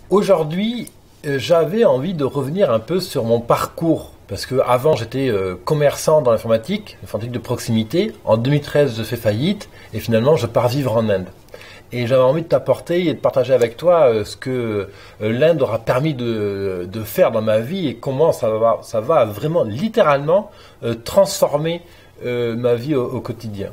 Aujourd'hui, j'avais envie de revenir un peu sur mon parcours. Parce que avant j'étais commerçant dans l'informatique de proximité. En 2013, je fais faillite et finalement je pars vivre en Inde. Et j'avais envie de t'apporter et de partager avec toi ce que l'Inde aura permis de faire dans ma vie et comment ça va vraiment littéralement transformer ma vie au quotidien.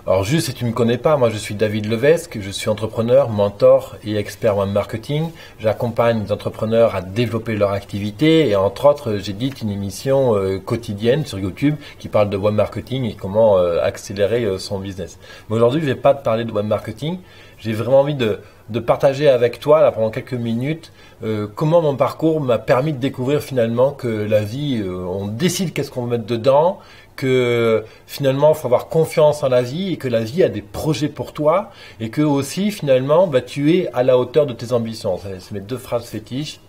Alors juste si tu ne me connais pas, moi je suis David Levesque, je suis entrepreneur, mentor et expert web marketing. J'accompagne les entrepreneurs à développer leur activité et entre autres j'édite une émission quotidienne sur YouTube qui parle de web marketing et comment accélérer son business. Mais aujourd'hui je ne vais pas te parler de web marketing, j'ai vraiment envie de partager avec toi là, pendant quelques minutes comment mon parcours m'a permis de découvrir finalement que la vie, on décide qu'est-ce qu'on veut mettre dedans, que finalement il faut avoir confiance en la vie et que la vie a des projets pour toi et que aussi finalement tu es à la hauteur de tes ambitions. C'est mes deux phrases fétiches.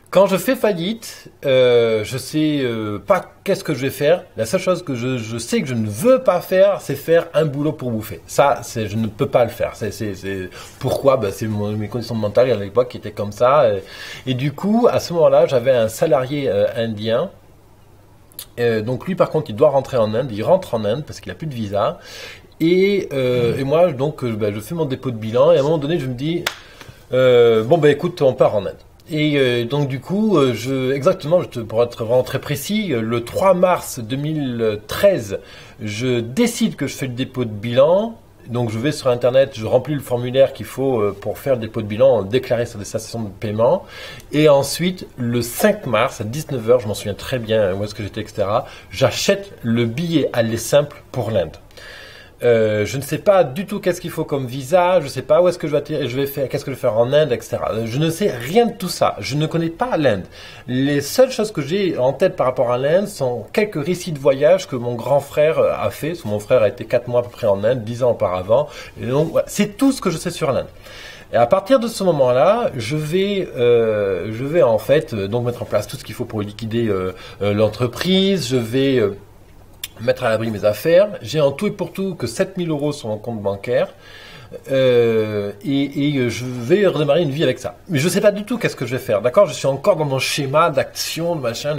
Quand je fais faillite, je sais pas qu'est-ce que je vais faire. La seule chose que je sais que je ne veux pas faire, c'est faire un boulot pour bouffer. Ça, je ne peux pas le faire. Pourquoi? C'est mes conditions mentales à l'époque qui étaient comme ça. Et du coup, à ce moment-là, j'avais un salarié indien. Donc lui, par contre, il doit rentrer en Inde. Il rentre en Inde parce qu'il a plus de visa. Et moi, donc, je fais mon dépôt de bilan. Et à un moment donné, je me dis, écoute, on part en Inde. Et donc du coup, pour être vraiment très précis, le 3 mars 2013, je décide que je fais le dépôt de bilan. Donc je vais sur internet, je remplis le formulaire qu'il faut pour faire le dépôt de bilan, déclarer sur des stations de paiement. Et ensuite, le 5 mars à 19h, je m'en souviens très bien où est-ce que j'étais, etc. J'achète le billet aller simple pour l'Inde. Je ne sais pas du tout qu'est-ce qu'il faut comme visa, je ne sais pas où est-ce que je vais faire, qu'est-ce que je vais faire en Inde, etc. Je ne sais rien de tout ça. Je ne connais pas l'Inde. Les seules choses que j'ai en tête par rapport à l'Inde sont quelques récits de voyage que mon grand frère a fait. Mon frère a été 4 mois à peu près en Inde, 10 ans auparavant. Et donc, c'est tout ce que je sais sur l'Inde. Et à partir de ce moment-là, je vais en fait donc mettre en place tout ce qu'il faut pour liquider l'entreprise. Je vais mettre à l'abri mes affaires. J'ai en tout et pour tout que 7000 € sur mon compte bancaire. Je vais redémarrer une vie avec ça. Mais je ne sais pas du tout qu'est-ce que je vais faire. D'accord? Je suis encore dans mon schéma d'action, de machin,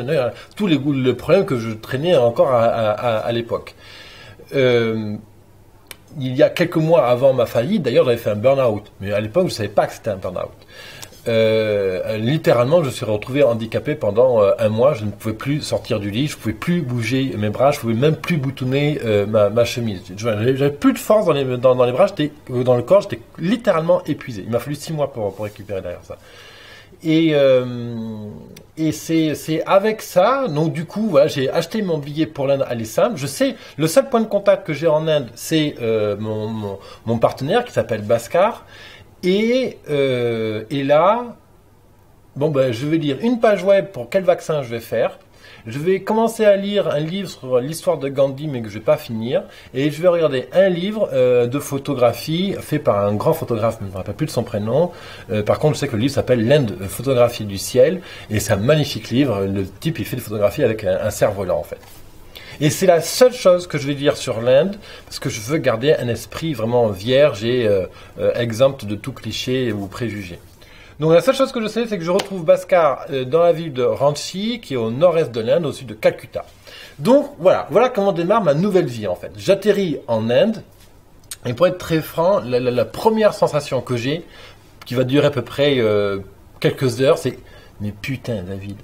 tous les problèmes que je traînais encore à l'époque. Il y a quelques mois avant ma faillite, d'ailleurs, j'avais fait un burn-out. Mais à l'époque, je ne savais pas que c'était un burn-out. Littéralement, je suis retrouvé handicapé pendant un mois. Je ne pouvais plus sortir du lit, je ne pouvais plus bouger mes bras, je ne pouvais même plus boutonner ma chemise. J'avais plus de force dans les bras, dans le corps, j'étais littéralement épuisé. Il m'a fallu 6 mois pour récupérer derrière ça. Et c'est avec ça, donc du coup, voilà, j'ai acheté mon billet pour l'Inde aller simple. Je sais, le seul point de contact que j'ai en Inde, c'est mon partenaire qui s'appelle Bhaskar. Et là, je vais lire une page web pour quel vaccin je vais faire. Je vais commencer à lire un livre sur l'histoire de Gandhi, mais que je vais pas finir. Et je vais regarder un livre de photographie fait par un grand photographe, mais je ne me rappelle plus de son prénom. Par contre, je sais que le livre s'appelle l'Inde, photographie du ciel. Et c'est un magnifique livre. Le type, il fait des photographies avec un cerf-volant, en fait. Et c'est la seule chose que je vais dire sur l'Inde, parce que je veux garder un esprit vraiment vierge et exempt de tout cliché ou préjugé. Donc la seule chose que je sais, c'est que je retrouve Bhaskar dans la ville de Ranchi, qui est au nord-est de l'Inde, au sud de Calcutta. Donc voilà comment démarre ma nouvelle vie en fait. J'atterris en Inde, et pour être très franc, la première sensation que j'ai, qui va durer à peu près quelques heures, c'est « Mais putain David,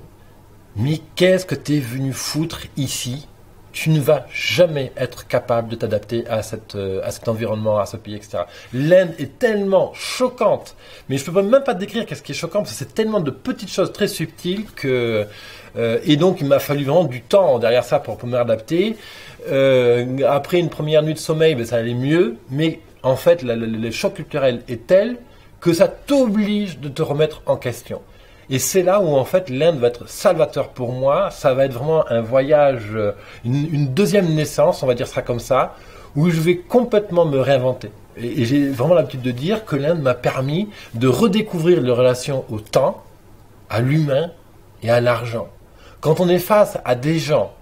mais qu'est-ce que t'es venu foutre ici ? Tu ne vas jamais être capable de t'adapter à cet environnement, à ce pays, etc. L'Inde est tellement choquante, mais je ne peux même pas te décrire qu'est-ce qui est choquant, parce que c'est tellement de petites choses très subtiles que... et donc, il m'a fallu vraiment du temps derrière ça pour me réadapter. Après une première nuit de sommeil, ça allait mieux, mais en fait, le choc culturel est tel que ça t'oblige de te remettre en question. Et c'est là où en fait l'Inde va être salvateur pour moi. Ça va être vraiment un voyage, une deuxième naissance, on va dire ça comme ça, où je vais complètement me réinventer. Et j'ai vraiment l'habitude de dire que l'Inde m'a permis de redécouvrir les relations au temps, à l'humain et à l'argent. Quand on est face à des gens,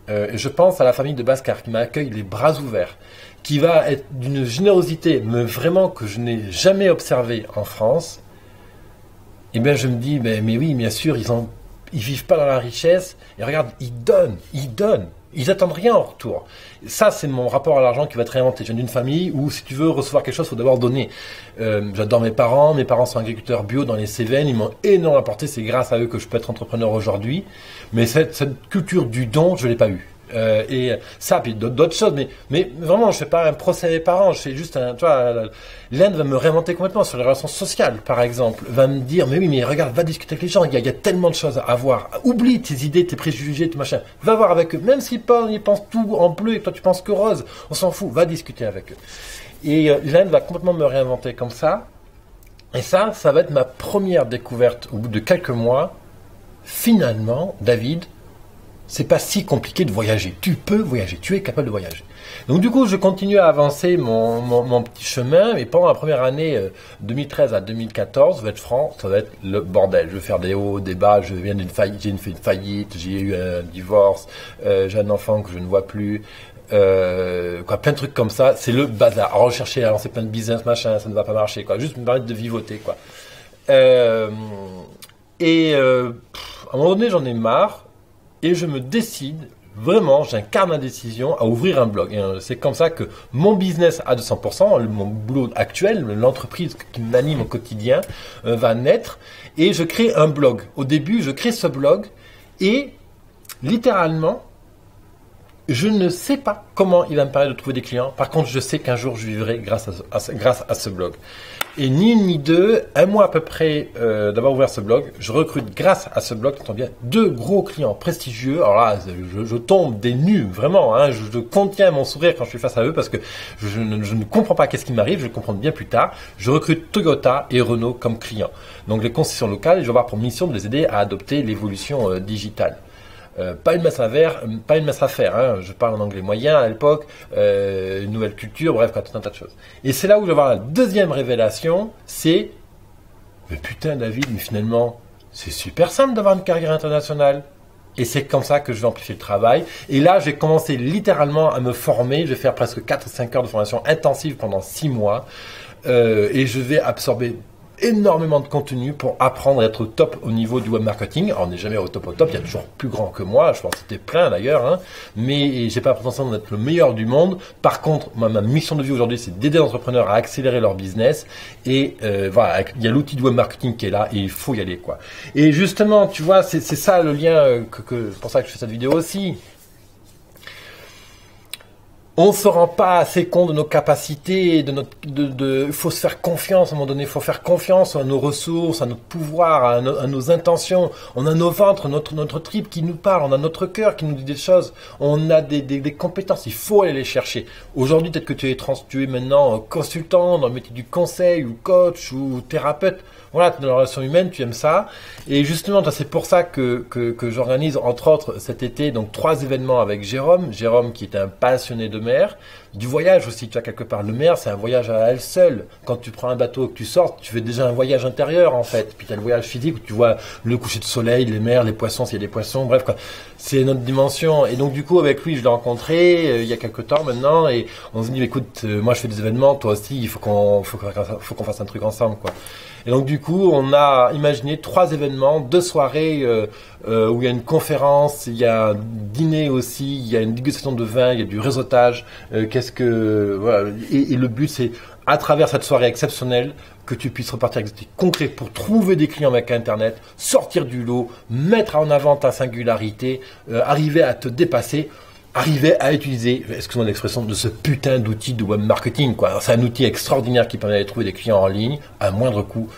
je pense à la famille de Bhaskar qui m'accueille les bras ouverts, qui va être d'une générosité mais vraiment que je n'ai jamais observée en France. Et bien je me dis, mais oui, bien sûr, ils vivent pas dans la richesse, et regarde, ils donnent, ils attendent rien en retour. Ça, c'est mon rapport à l'argent qui va être réinventé. Je viens d'une famille où, si tu veux recevoir quelque chose, il faut d'abord donner. J'adore mes parents sont agriculteurs bio dans les Cévennes, ils m'ont énormément apporté, c'est grâce à eux que je peux être entrepreneur aujourd'hui. Mais cette culture du don, je l'ai pas eue. Et ça, puis d'autres choses, mais vraiment, je fais pas un procès à mes parents, je fais juste tu vois, l'Inde va me réinventer complètement sur les relations sociales, par exemple, va me dire, mais oui, mais regarde, va discuter avec les gens, il y a tellement de choses à voir, oublie tes idées, tes préjugés, tes machins, va voir avec eux, même s'ils pensent tout en bleu et que toi tu penses que rose, on s'en fout, va discuter avec eux. Et l'Inde va complètement me réinventer comme ça, et ça va être ma première découverte au bout de quelques mois. Finalement, David, c'est pas si compliqué de voyager. Tu peux voyager, tu es capable de voyager. Donc du coup, je continue à avancer mon petit chemin, et pendant la première année, 2013 à 2014, je vais être franc, ça va être le bordel. Je vais faire des hauts, des bas, je viens d'une faillite, j'ai fait une faillite, j'ai eu un divorce, j'ai un enfant que je ne vois plus, plein de trucs comme ça, c'est le bazar. Alors, rechercher, à lancer plein de business, machin, ça ne va pas marcher, quoi. Juste me permettre de vivoter, quoi. À un moment donné, j'en ai marre. Et je me décide, vraiment, j'incarne ma décision à ouvrir un blog. Et c'est comme ça que mon business à 200%, mon boulot actuel, l'entreprise qui m'anime au quotidien, va naître. Et je crée un blog. Au début, je crée ce blog et littéralement, je ne sais pas comment il va me permettre de trouver des clients. Par contre, je sais qu'un jour, je vivrai grâce à ce blog. Et ni une ni deux, un mois à peu près d'avoir ouvert ce blog, je recrute grâce à ce blog, t'entends bien, 2 gros clients prestigieux. Alors là, je tombe des nues, vraiment. Hein, je contiens mon sourire quand je suis face à eux parce que je ne comprends pas qu'est-ce qui m'arrive, je vais le comprendre bien plus tard. Je recrute Toyota et Renault comme clients. Donc les concessions locales, je vais avoir pour mission de les aider à adopter l'évolution digitale. Pas une masse à faire, hein. Je parle en anglais moyen à l'époque, une nouvelle culture, bref, tout un tas de choses. Et c'est là où je vais avoir la deuxième révélation, c'est, mais putain David, mais finalement, c'est super simple d'avoir une carrière internationale. Et c'est comme ça que je vais amplifier le travail. Et là, j'ai commencé littéralement à me former, je vais faire presque 4-5 heures de formation intensive pendant 6 mois, et je vais absorber énormément de contenu pour apprendre à être au top au niveau du web marketing. Alors, on n'est jamais au top, il y a toujours plus grand que moi, je pense que c'était plein d'ailleurs, hein. Mais j'ai pas la prétention d'être le meilleur du monde. Par contre, ma mission de vie aujourd'hui, c'est d'aider les entrepreneurs à accélérer leur business, et voilà, il y a l'outil du web marketing qui est là, et il faut y aller, quoi. Et justement, tu vois, c'est ça le lien, c'est pour ça que je fais cette vidéo aussi. On ne se rend pas assez compte de nos capacités, faut se faire confiance à un moment donné, il faut faire confiance à nos ressources, à notre pouvoir, à nos intentions. On a nos ventres, notre trip qui nous parle, on a notre cœur qui nous dit des choses, on a des compétences, il faut aller les chercher. Aujourd'hui, peut-être que tu es maintenant consultant dans le métier du conseil, ou coach, ou thérapeute. Voilà, tu es dans la relation humaine, tu aimes ça. Et justement, c'est pour ça que j'organise, entre autres, cet été, donc 3 événements avec Jérôme. Jérôme qui est un passionné de mer, du voyage aussi, tu vois, quelque part. Le mer, c'est un voyage à elle seule. Quand tu prends un bateau, que tu sors, tu fais déjà un voyage intérieur, en fait. Puis tu as le voyage physique où tu vois le coucher de soleil, les mers, les poissons, s'il y a des poissons, bref, quoi. C'est notre dimension. Et donc, du coup, avec lui, je l'ai rencontré il y a quelques temps maintenant, et on se dit, écoute, moi, je fais des événements, toi aussi, il faut qu'on fasse un truc ensemble, quoi. Et donc du coup, on a imaginé 3 événements, 2 soirées où il y a une conférence, il y a un dîner aussi, il y a une dégustation de vin, il y a du réseautage. Voilà. Et le but, c'est à travers cette soirée exceptionnelle que tu puisses repartir avec des trucs concrets pour trouver des clients avec Internet, sortir du lot, mettre en avant ta singularité, arriver à te dépasser. Arriver à utiliser, excuse-moi l'expression, de ce putain d'outil de web marketing, quoi. C'est un outil extraordinaire qui permet de trouver des clients en ligne à moindre coût.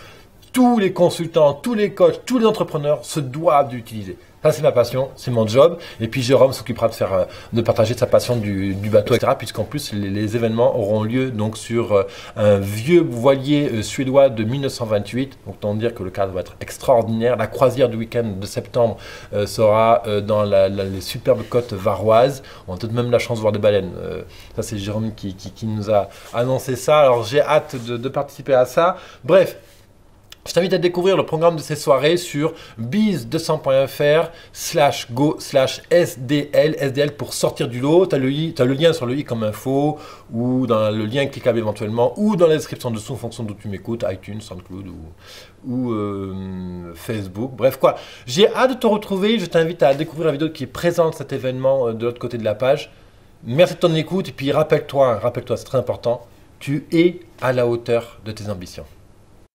Tous les consultants, tous les coachs, tous les entrepreneurs se doivent d'utiliser. Ça, c'est ma passion, c'est mon job. Et puis, Jérôme s'occupera de partager sa passion du bateau, etc. Puisqu'en plus, les événements auront lieu donc sur un vieux voilier suédois de 1928. Donc, autant dire que le cadre va être extraordinaire. La croisière du week-end de septembre sera dans les superbes côtes varoises. On a peut-être même la chance de voir des baleines. Ça, c'est Jérôme qui nous a annoncé ça. Alors, j'ai hâte de participer à ça. Bref. Je t'invite à découvrir le programme de ces soirées sur biz200.fr/go/SDL, SDL pour sortir du lot. Tu as le lien sur le i comme info, ou dans le lien cliquable éventuellement, ou dans la description dessous en fonction d'où tu m'écoutes, iTunes, SoundCloud ou Facebook. Bref quoi, j'ai hâte de te retrouver. Je t'invite à découvrir la vidéo qui présente cet événement de l'autre côté de la page. Merci de ton écoute et puis rappelle-toi, c'est très important, tu es à la hauteur de tes ambitions.